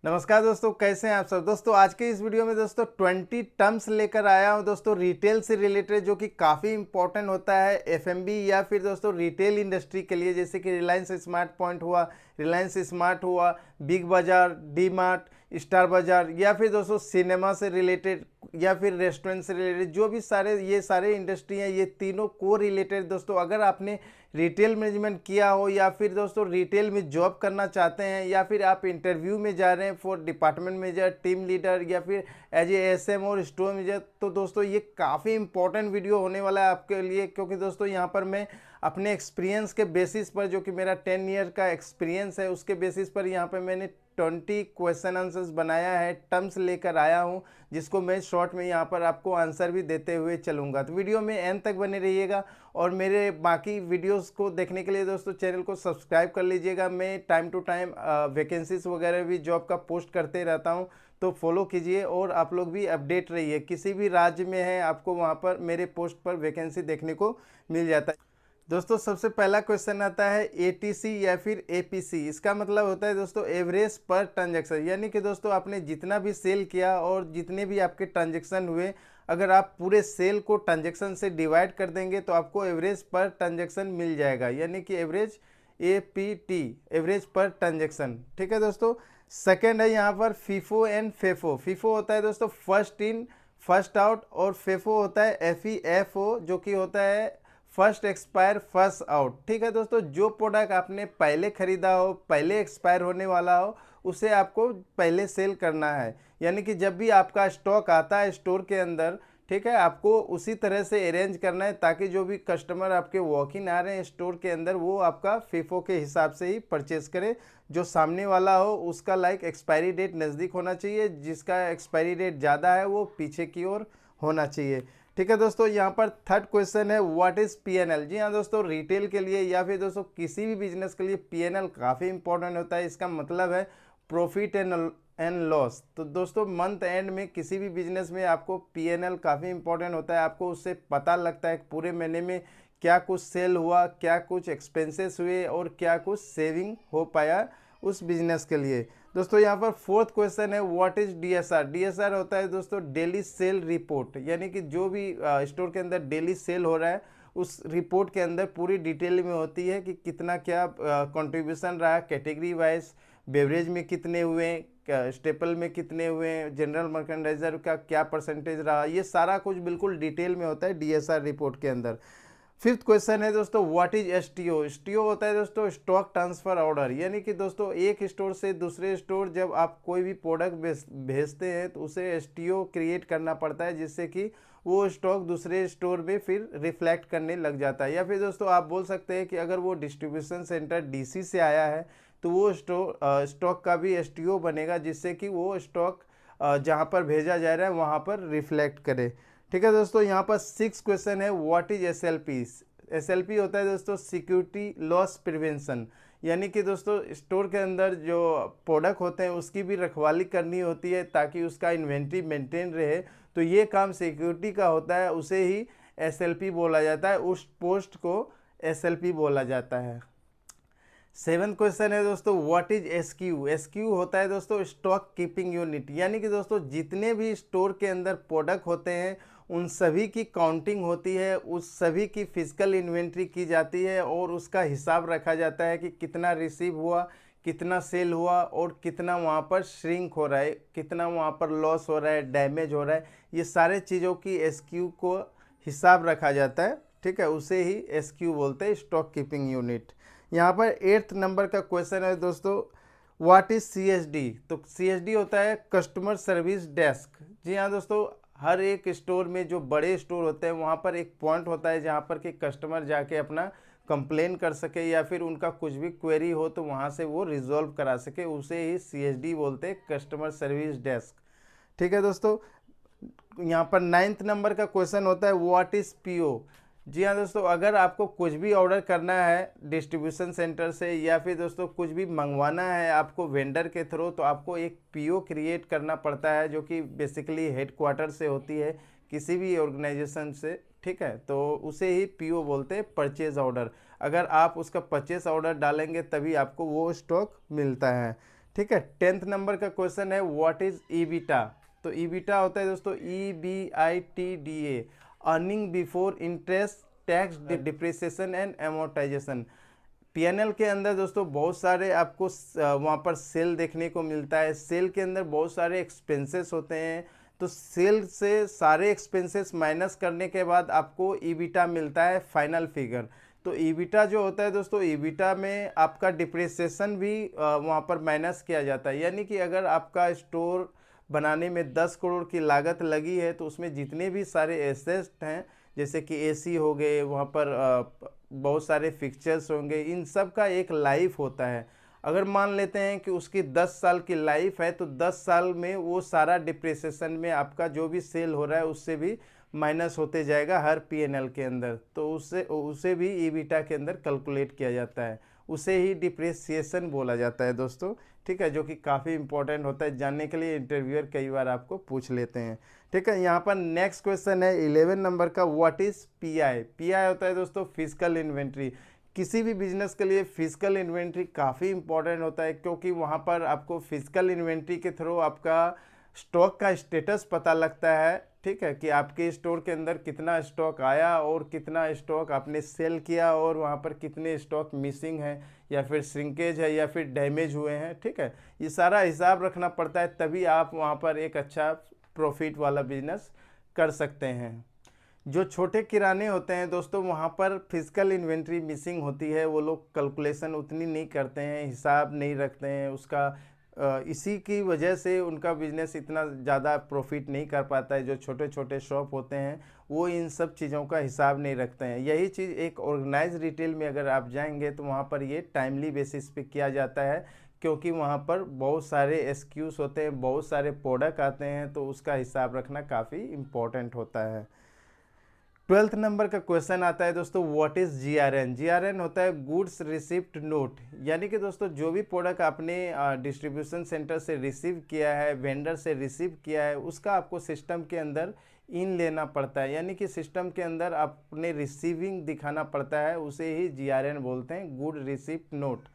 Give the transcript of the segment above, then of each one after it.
नमस्कार दोस्तों, कैसे हैं आप सब। दोस्तों आज के इस वीडियो में दोस्तों 20 टर्म्स लेकर आया हूं दोस्तों रिटेल से रिलेटेड, जो कि काफ़ी इंपॉर्टेंट होता है एफएमबी या फिर दोस्तों रिटेल इंडस्ट्री के लिए। जैसे कि रिलायंस स्मार्ट पॉइंट हुआ, रिलायंस स्मार्ट हुआ, बिग बाज़ार, डी मार्ट, स्टार बाज़ार, या फिर दोस्तों सिनेमा से रिलेटेड या फिर रेस्टोरेंट से रिलेटेड, जो भी ये सारे इंडस्ट्री हैं, ये तीनों को रिलेटेड दोस्तों अगर आपने रिटेल मैनेजमेंट किया हो या फिर दोस्तों रिटेल में जॉब करना चाहते हैं या फिर आप इंटरव्यू में जा रहे हैं for department manager, team leader या फिर एज ए एसएम और स्टोर मैनेजर, तो दोस्तों ये काफ़ी इंपॉर्टेंट वीडियो होने वाला है आपके लिए। क्योंकि दोस्तों यहाँ पर मैं अपने एक्सपीरियंस के बेसिस पर, जो कि मेरा 10 ईयर का एक्सपीरियंस है, उसके बेसिस पर यहाँ पर मैंने 20 क्वेश्चन आंसर्स बनाया है, टर्म्स लेकर आया हूँ, जिसको मैं शॉर्ट में यहाँ पर आपको आंसर भी देते हुए चलूँगा। तो वीडियो में एंड तक बने रहिएगा और मेरे बाकी वीडियोस को देखने के लिए दोस्तों चैनल को सब्सक्राइब कर लीजिएगा। मैं टाइम टू टाइम वैकेंसीज वगैरह भी जॉब का पोस्ट करते रहता हूँ, तो फॉलो कीजिए और आप लोग भी अपडेट रहिए। किसी भी राज्य में है आपको वहाँ पर मेरे पोस्ट पर वैकेंसी देखने को मिल जाता है। दोस्तों सबसे पहला क्वेश्चन आता है एटीसी या फिर एपीसी। इसका मतलब होता है दोस्तों एवरेज पर ट्रांजैक्शन, यानी कि दोस्तों आपने जितना भी सेल किया और जितने भी आपके ट्रांजैक्शन हुए, अगर आप पूरे सेल को ट्रांजैक्शन से डिवाइड कर देंगे तो आपको एवरेज पर ट्रांजैक्शन मिल जाएगा, यानी कि एवरेज एपीटी, एवरेज पर ट्रांजैक्शन। ठीक है दोस्तों। सेकेंड है यहाँ पर फीफो एंड फेफो। फीफो होता है दोस्तों फर्स्ट इन फर्स्ट आउट, और फेफो होता है एफईएफओ, जो कि होता है फर्स्ट एक्सपायर फर्स्ट आउट। ठीक है दोस्तों, जो प्रोडक्ट आपने पहले खरीदा हो, पहले एक्सपायर होने वाला हो, उसे आपको पहले सेल करना है। यानी कि जब भी आपका स्टॉक आता है स्टोर के अंदर, ठीक है, आपको उसी तरह से अरेंज करना है ताकि जो भी कस्टमर आपके वॉक इन आ रहे हैं स्टोर के अंदर, वो आपका फीफो के हिसाब से ही परचेस करे। जो सामने वाला हो उसका एक्सपायरी डेट नज़दीक होना चाहिए, जिसका एक्सपायरी डेट ज़्यादा है वो पीछे की ओर होना चाहिए। ठीक है दोस्तों। यहाँ पर थर्ड क्वेश्चन है व्हाट इज़ पीएनएल। जी हाँ दोस्तों, रिटेल के लिए या फिर दोस्तों किसी भी बिजनेस के लिए पीएनएल काफ़ी इंपॉर्टेंट होता है। इसका मतलब है प्रॉफिट एंड लॉस। तो दोस्तों मंथ एंड में किसी भी बिजनेस में आपको पीएनएल काफ़ी इंपॉर्टेंट होता है। आपको उससे पता लगता है पूरे महीने में क्या कुछ सेल हुआ, क्या कुछ एक्सपेंसेस हुए और क्या कुछ सेविंग हो पाया उस बिजनेस के लिए। दोस्तों यहाँ पर फोर्थ क्वेश्चन है व्हाट इज डीएसआर। डीएसआर होता है दोस्तों डेली सेल रिपोर्ट, यानी कि जो भी स्टोर के अंदर डेली सेल हो रहा है उस रिपोर्ट के अंदर पूरी डिटेल में होती है कि कितना क्या कंट्रीब्यूशन रहा, कैटेगरी वाइज, बेवरेज में कितने हुए, स्टेपल में कितने हुए, जनरल मर्केंडाइजर का क्या परसेंटेज रहा, ये सारा कुछ बिल्कुल डिटेल में होता है डीएसआर रिपोर्ट के अंदर। फिफ्थ क्वेश्चन है दोस्तों व्हाट इज एसटीओ। एसटीओ होता है दोस्तों स्टॉक ट्रांसफर ऑर्डर, यानी कि दोस्तों एक स्टोर से दूसरे स्टोर जब आप कोई भी प्रोडक्ट भेजते हैं तो उसे एसटीओ क्रिएट करना पड़ता है, जिससे कि वो स्टॉक दूसरे स्टोर में फिर रिफ्लेक्ट करने लग जाता है। या फिर दोस्तों आप बोल सकते हैं कि अगर वो डिस्ट्रीब्यूशन सेंटर डीसी से आया है तो वो स्टॉक का भी एसटीओ बनेगा, जिससे कि वो स्टॉक जहाँ पर भेजा जा रहा है वहाँ पर रिफ्लेक्ट करे। ठीक है दोस्तों। यहाँ पर सिक्स क्वेश्चन है व्हाट इज एसएलपी। एसएलपी होता है दोस्तों सिक्योरिटी लॉस प्रिवेंशन, यानी कि दोस्तों स्टोर के अंदर जो प्रोडक्ट होते हैं उसकी भी रखवाली करनी होती है ताकि उसका इन्वेंट्री मेंटेन रहे। तो ये काम सिक्योरिटी का होता है, उसे ही एसएलपी बोला जाता है, उस पोस्ट को एसएलपी बोला जाता है। सेवन्थ क्वेश्चन है दोस्तों व्हाट इज एसक्यू। एसक्यू होता है दोस्तों स्टॉक कीपिंग यूनिट, यानी कि दोस्तों जितने भी स्टोर के अंदर प्रोडक्ट होते हैं उन सभी की काउंटिंग होती है, उस सभी की फिजिकल इन्वेंट्री की जाती है और उसका हिसाब रखा जाता है कि कितना रिसीव हुआ, कितना सेल हुआ और कितना वहाँ पर श्रिंक हो रहा है, कितना वहाँ पर लॉस हो रहा है, डैमेज हो रहा है। ये सारे चीज़ों की एसक्यू को हिसाब रखा जाता है। ठीक है, उसे ही एसक्यू बोलते हैं, स्टॉक कीपिंग यूनिट। यहाँ पर 8th नंबर का क्वेश्चन है दोस्तों व्हाट इज सीएसडी। तो सीएसडी होता है कस्टमर सर्विस डेस्क। जी हाँ दोस्तों, हर एक स्टोर में जो बड़े स्टोर होते हैं वहाँ पर एक पॉइंट होता है जहाँ पर कि कस्टमर जाके अपना कंप्लेन कर सके या फिर उनका कुछ भी क्वेरी हो तो वहाँ से वो रिजॉल्व करा सके, उसे ही सीएसडी बोलते हैं, कस्टमर सर्विस डेस्क। ठीक है दोस्तों। यहाँ पर 9th नंबर का क्वेश्चन होता है व्हाट इज पीओ। जी हाँ दोस्तों, अगर आपको कुछ भी ऑर्डर करना है डिस्ट्रीब्यूशन सेंटर से या फिर दोस्तों कुछ भी मंगवाना है आपको वेंडर के थ्रू, तो आपको एक पीओ क्रिएट करना पड़ता है, जो कि बेसिकली हेडक्वार्टर से होती है किसी भी ऑर्गेनाइजेशन से। ठीक है, तो उसे ही पीओ बोलते हैं, परचेज ऑर्डर। अगर आप उसका परचेज ऑर्डर डालेंगे तभी आपको वो स्टॉक मिलता है। ठीक है। 10th नंबर का क्वेश्चन है व्हाट इज ईबिटा। तो ईबिटा होता है दोस्तों EBITDA, earning before interest tax depreciation and amortisation. PNL के अंदर दोस्तों बहुत सारे आपको वहाँ पर सेल देखने को मिलता है। सेल के अंदर बहुत सारे एक्सपेंसेस होते हैं, तो सेल से सारे एक्सपेंसेस माइनस करने के बाद आपको ईबिटा मिलता है फाइनल फिगर। तो ईबिटा जो होता है दोस्तों, ईबिटा में आपका डिप्रिसिएशन भी वहाँ पर माइनस किया जाता है। यानी कि अगर आपका स्टोर बनाने में 10 करोड़ की लागत लगी है तो उसमें जितने भी सारे एसेट हैं, जैसे कि एसी हो गए, वहाँ पर बहुत सारे फिक्चर्स होंगे, इन सब का एक लाइफ होता है। अगर मान लेते हैं कि उसकी 10 साल की लाइफ है तो 10 साल में वो सारा डिप्रिसिएशन में आपका जो भी सेल हो रहा है उससे भी माइनस होते जाएगा हर पीएनएल के अंदर। तो उसे भी ईबिटा के अंदर कैलकुलेट किया जाता है, उसे ही डिप्रिसिएशन बोला जाता है दोस्तों। ठीक है, जो कि काफ़ी इंपॉर्टेंट होता है जानने के लिए, इंटरव्यूअर कई बार आपको पूछ लेते हैं। ठीक है, यहाँ पर नेक्स्ट क्वेश्चन है 11 नंबर का, व्हाट इज़ पीआई। पीआई होता है दोस्तों फिजिकल इन्वेंट्री। किसी भी बिजनेस के लिए फिजिकल इन्वेंट्री काफ़ी इंपॉर्टेंट होता है, क्योंकि वहाँ पर आपको फिजिकल इन्वेंट्री के थ्रू आपका स्टॉक का स्टेटस पता लगता है। ठीक है, कि आपके स्टोर के अंदर कितना स्टॉक आया और कितना स्टॉक आपने सेल किया और वहाँ पर कितने स्टॉक मिसिंग है या फिर श्रिंकेज है या फिर डैमेज हुए हैं। ठीक है, ये सारा हिसाब रखना पड़ता है, तभी आप वहाँ पर एक अच्छा प्रॉफिट वाला बिजनेस कर सकते हैं। जो छोटे किराने होते हैं दोस्तों, वहाँ पर फिजिकल इन्वेंट्री मिसिंग होती है, वो लोग कैलकुलेशन उतनी नहीं करते हैं, हिसाब नहीं रखते हैं उसका, इसी की वजह से उनका बिजनेस इतना ज़्यादा प्रॉफिट नहीं कर पाता है। जो छोटे छोटे शॉप होते हैं वो इन सब चीज़ों का हिसाब नहीं रखते हैं। यही चीज़ एक ऑर्गेनाइज रिटेल में अगर आप जाएंगे तो वहाँ पर ये टाइमली बेसिस पे किया जाता है, क्योंकि वहाँ पर बहुत सारे एसक्यूज होते हैं, बहुत सारे प्रोडक्ट आते हैं, तो उसका हिसाब रखना काफ़ी इम्पोर्टेंट होता है। 12th नंबर का क्वेश्चन आता है दोस्तों, व्हाट इज जीआरएन। जीआरएन होता है गुड्स रिसिप्ट नोट। यानी कि दोस्तों जो भी प्रोडक्ट आपने डिस्ट्रीब्यूशन सेंटर से रिसीव किया है, वेंडर से रिसीव किया है, उसका आपको सिस्टम के अंदर इन लेना पड़ता है। यानी कि सिस्टम के अंदर अपने रिसीविंग दिखाना पड़ता है, उसे ही जीआरएन बोलते हैं, गुड रिसिप्ट नोट।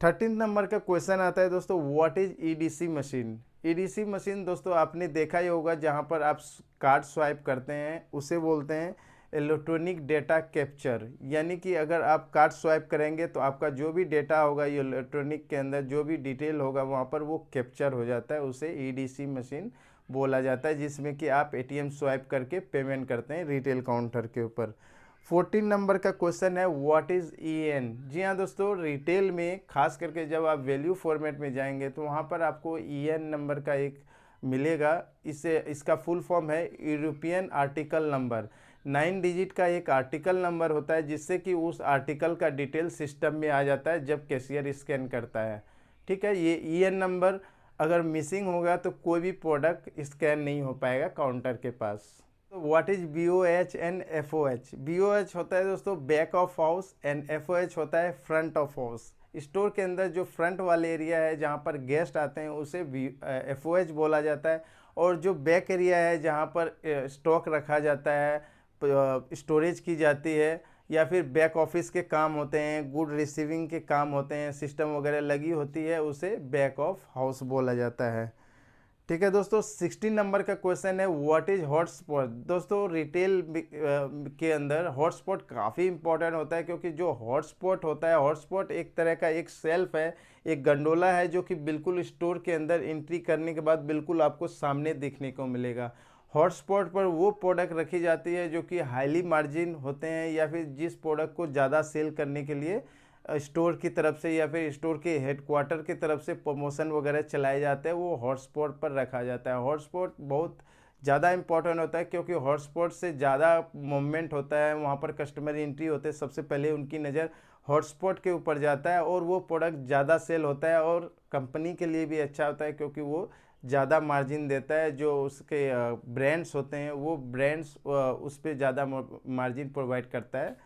13 नंबर का क्वेश्चन आता है दोस्तों, what is EDC machine. EDC machine दोस्तों आपने देखा ही होगा, जहां पर आप कार्ड स्वाइप करते हैं उसे बोलते हैं इलेक्ट्रॉनिक डेटा कैप्चर। यानी कि अगर आप कार्ड स्वाइप करेंगे तो आपका जो भी डेटा होगा, ये इलेक्ट्रॉनिक के अंदर जो भी डिटेल होगा वहां पर वो कैप्चर हो जाता है, उसे ईडीसी मशीन बोला जाता है, जिसमें कि आप एटीएम स्वाइप करके पेमेंट करते हैं रिटेल काउंटर के ऊपर। 14 नंबर का क्वेश्चन है व्हाट इज़ ईएन। जी हाँ दोस्तों, रिटेल में खास करके जब आप वैल्यू फॉर्मेट में जाएंगे तो वहाँ पर आपको ईएन नंबर का एक मिलेगा। इसका फुल फॉर्म है यूरोपियन आर्टिकल नंबर। 9 डिजिट का एक आर्टिकल नंबर होता है, जिससे कि उस आर्टिकल का डिटेल सिस्टम में आ जाता है जब कैशियर स्कैन करता है। ठीक है, ये ईएन नंबर अगर मिसिंग होगा तो कोई भी प्रोडक्ट स्कैन नहीं हो पाएगा काउंटर के पास। तो what is BOH and FOH। BOH होता है दोस्तों back of house and FOH होता है फ्रंट ऑफ हाउस। स्टोर के अंदर जो फ्रंट वाले एरिया है जहाँ पर गेस्ट आते हैं उसे FOH बोला जाता है, और जो बैक एरिया है जहाँ पर स्टॉक रखा जाता है, स्टोरेज की जाती है, या फिर बैक ऑफिस के काम होते हैं, गुड रिसीविंग के काम होते हैं, सिस्टम वगैरह लगी होती है, उसे बैक ऑफ हाउस बोला जाता है। ठीक है दोस्तों, 16 नंबर का क्वेश्चन है व्हाट इज हॉटस्पॉट। दोस्तों रिटेल के अंदर हॉटस्पॉट काफ़ी इंपॉर्टेंट होता है, क्योंकि जो हॉटस्पॉट होता है, हॉटस्पॉट एक तरह का एक सेल्फ है, एक गंडोला है, जो कि बिल्कुल स्टोर के अंदर एंट्री करने के बाद बिल्कुल आपको सामने देखने को मिलेगा। हॉटस्पॉट पर वो प्रोडक्ट रखी जाती है जो कि हाईली मार्जिन होते हैं, या फिर जिस प्रोडक्ट को ज़्यादा सेल करने के लिए स्टोर की तरफ से या फिर स्टोर के हेडक्वार्टर की तरफ से प्रमोशन वगैरह चलाए जाते हैं, वो हॉटस्पॉट पर रखा जाता है। हॉटस्पॉट बहुत ज़्यादा इंपॉर्टेंट होता है, क्योंकि हॉटस्पॉट से ज़्यादा मूवमेंट होता है, वहाँ पर कस्टमर एंट्री होते हैं, सबसे पहले उनकी नज़र हॉटस्पॉट के ऊपर जाता है और वो प्रोडक्ट ज़्यादा सेल होता है, और कंपनी के लिए भी अच्छा होता है, क्योंकि वो ज़्यादा मार्जिन देता है। जो उसके ब्रांड्स होते हैं वो ब्रांड्स उस पर ज़्यादा मार्जिन प्रोवाइड करता है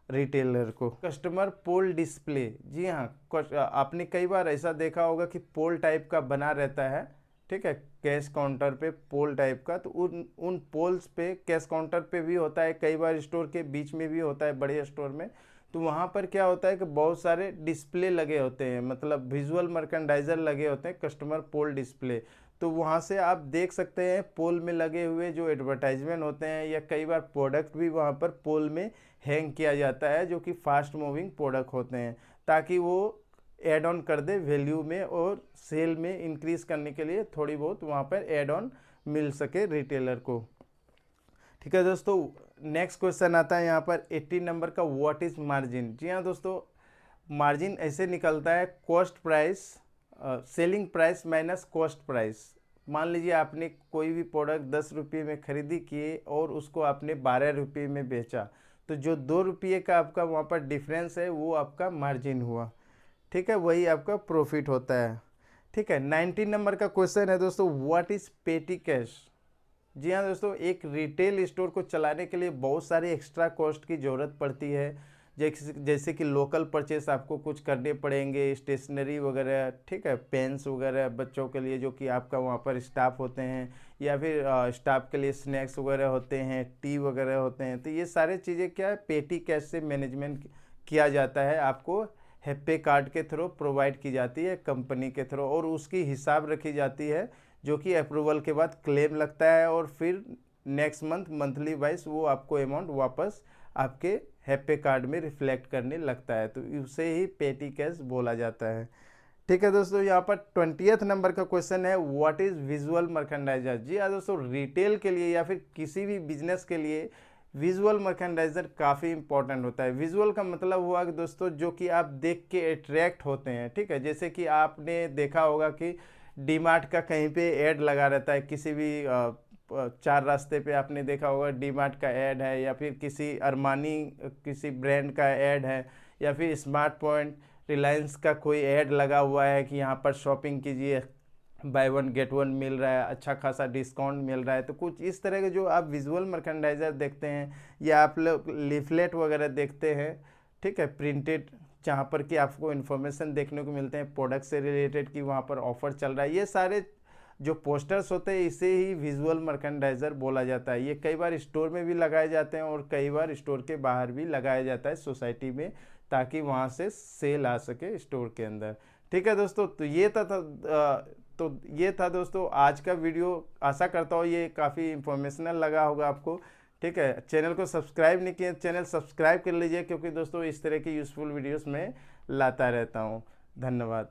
रिटेलर को। कस्टमर पोल डिस्प्ले, जी हाँ, आपने कई बार ऐसा देखा होगा कि पोल टाइप का बना रहता है। ठीक है, कैश काउंटर पे पोल टाइप का, तो उन पोल्स पे कैश काउंटर पे भी होता है, कई बार स्टोर के बीच में भी होता है बड़े स्टोर में। तो वहाँ पर क्या होता है कि बहुत सारे डिस्प्ले लगे होते हैं, मतलब विजुअल मर्केंडाइजर लगे होते हैं, कस्टमर पोल डिस्प्ले। तो वहाँ से आप देख सकते हैं पोल में लगे हुए जो एडवर्टाइजमेंट होते हैं, या कई बार प्रोडक्ट भी वहाँ पर पोल में हैंग किया जाता है जो कि फास्ट मूविंग प्रोडक्ट होते हैं, ताकि वो ऐड ऑन कर दे वैल्यू में और सेल में इंक्रीज करने के लिए थोड़ी बहुत वहाँ पर ऐड ऑन मिल सके रिटेलर को। ठीक है दोस्तों, नेक्स्ट क्वेश्चन आता है यहाँ पर 18 नंबर का, व्हाट इज मार्जिन। जी हाँ दोस्तों, मार्जिन ऐसे निकलता है cost price, selling price minus cost price. मान लीजिए आपने कोई भी प्रोडक्ट 10 रुपये में खरीदी किए और उसको आपने 12 रुपये में बेचा, तो जो 2 रुपये का आपका वहाँ पर डिफरेंस है वो आपका मार्जिन हुआ। ठीक है, वही आपका प्रॉफिट होता है। ठीक है, 19 नंबर का क्वेश्चन है दोस्तों, व्हाट इज पेटी कैश। जी हाँ दोस्तों, एक रिटेल स्टोर को चलाने के लिए बहुत सारी एक्स्ट्रा कॉस्ट की ज़रूरत पड़ती है, जैसे कि लोकल परचेस आपको कुछ करने पड़ेंगे, स्टेशनरी वगैरह, ठीक है, पेन्स वगैरह बच्चों के लिए जो कि आपका वहाँ पर स्टाफ होते हैं, या फिर स्टाफ के लिए स्नैक्स वगैरह होते हैं, टी वगैरह होते हैं। तो ये सारे चीज़ें क्या है, पेटी कैश से मैनेजमेंट किया जाता है, आपको हैप्पी कार्ड के थ्रू प्रोवाइड की जाती है कंपनी के थ्रू, और उसकी हिसाब रखी जाती है जो कि अप्रूवल के बाद क्लेम लगता है, और फिर नेक्स्ट मंथली वाइज वो आपको अमाउंट वापस आपके हैप्पी कार्ड में रिफ्लेक्ट करने लगता है। तो उसे ही पेटी कैश बोला जाता है। ठीक है दोस्तों, यहाँ पर 20th नंबर का क्वेश्चन है, व्हाट इज विजुअल मर्केंडाइजर। जी हाँ दोस्तों, रिटेल के लिए या फिर किसी भी बिजनेस के लिए विजुअल मर्केंडाइजर काफ़ी इंपॉर्टेंट होता है। विजुअल का मतलब हुआ कि दोस्तों जो कि आप देख के अट्रैक्ट होते हैं। ठीक है, जैसे कि आपने देखा होगा कि डीमार्ट का कहीं पे ऐड लगा रहता है, किसी भी चार रास्ते पे आपने देखा होगा डीमार्ट का ऐड है, या फिर किसी अरमानी किसी ब्रांड का ऐड है, या फिर स्मार्ट पॉइंट रिलायंस का कोई ऐड लगा हुआ है कि यहाँ पर शॉपिंग कीजिए, बाय वन गेट वन मिल रहा है, अच्छा खासा डिस्काउंट मिल रहा है। तो कुछ इस तरह के जो आप विजुअल मर्केंडाइजर देखते हैं, या आप लोग लीफलेट वगैरह देखते हैं, ठीक है, प्रिंटेड, जहाँ पर कि आपको इन्फॉर्मेशन देखने को मिलते हैं प्रोडक्ट से रिलेटेड कि वहाँ पर ऑफर चल रहा है, ये सारे जो पोस्टर्स होते हैं इसे ही विजुअल मर्केंडाइजर बोला जाता है। ये कई बार स्टोर में भी लगाए जाते हैं और कई बार स्टोर के बाहर भी लगाया जाता है सोसाइटी में, ताकि वहाँ से सेल आ सके स्टोर के अंदर। ठीक है दोस्तों, तो ये था दोस्तों आज का वीडियो। आशा करता हूँ ये काफ़ी इंफॉर्मेशनल लगा होगा आपको। ठीक है, चैनल को सब्सक्राइब नहीं किया, चैनल सब्सक्राइब कर लीजिए, क्योंकि दोस्तों इस तरह की यूज़फुल वीडियोस में लाता रहता हूँ। धन्यवाद।